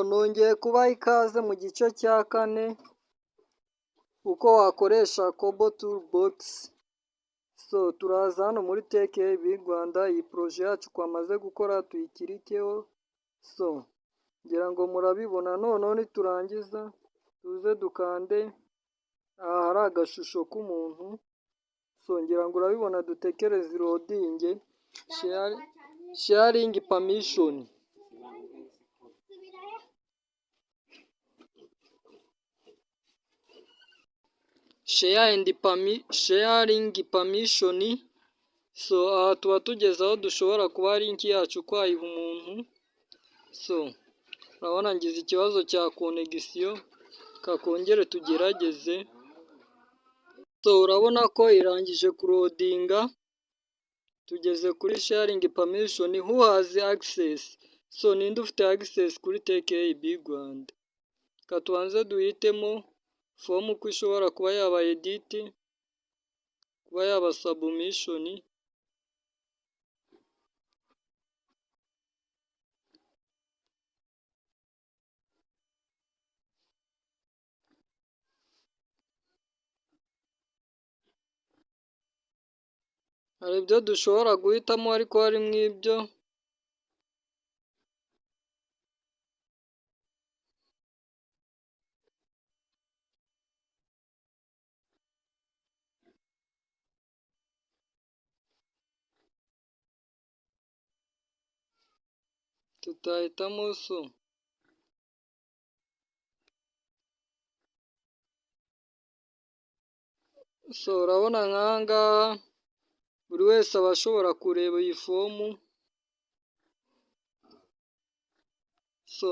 Nongeye kubaha ikaze mu gice cya kane, uko wakoresha Kobo Toolbox. Turaza hano muri TKB Rwanda, iyi poroje yacu twamaze gukora tuyikirikeho. Ngira ngo murabibona, noneho niturangiza tuze dukande aha hari agashusho k'umuntu. Ngira ngo urabibona, dutekereze irodinge, sharing permission. Sharing permission. Aha tuba tugeze aho dushobora kuba link yacu twayiha umuntu. Urabona ngize ikibazo cya connection, kakongere tugerageze. Urabona ko irangije kurodinga, tugeze kuri sharing permission. Who has access? Ninde ufite access kuri TKB Rwanda? Katubanze duhitemo form ko ishobora kuba yaba edit, kuba yaba submission. Hari ibyo dushobora guhitamo ariko harimo ibyo tutahitamo. Urabona nk'aha ngaha buri wese aba ashobora kureba iyi fomu.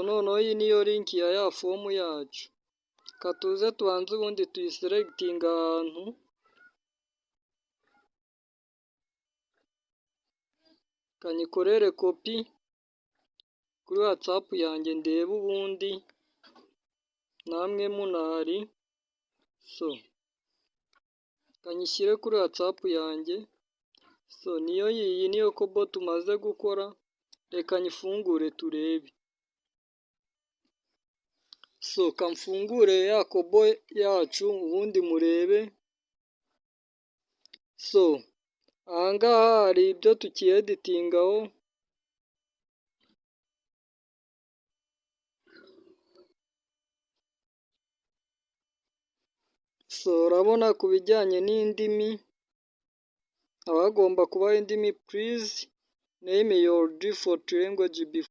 Noneho iyi niyo link ya ya fomu yacu. Katuze tubanze ubundi tuyiselecting ahantu. Kanyikorere copy kuri WhatsApp yanjye ndebe ubundi namwe munahari. Kanyishyire kuri WhatsApp yanjye. Niyo Kobo tumaze gukora. Reka nyifungure turebe. Kamfungure ya Kobo yacu ubundi murebe. Aha ngaha hari ibyo tukieditingaho. Urabona ku bijyanye n'indimi, haba hagomba kubaho indimi. Please name your default language before.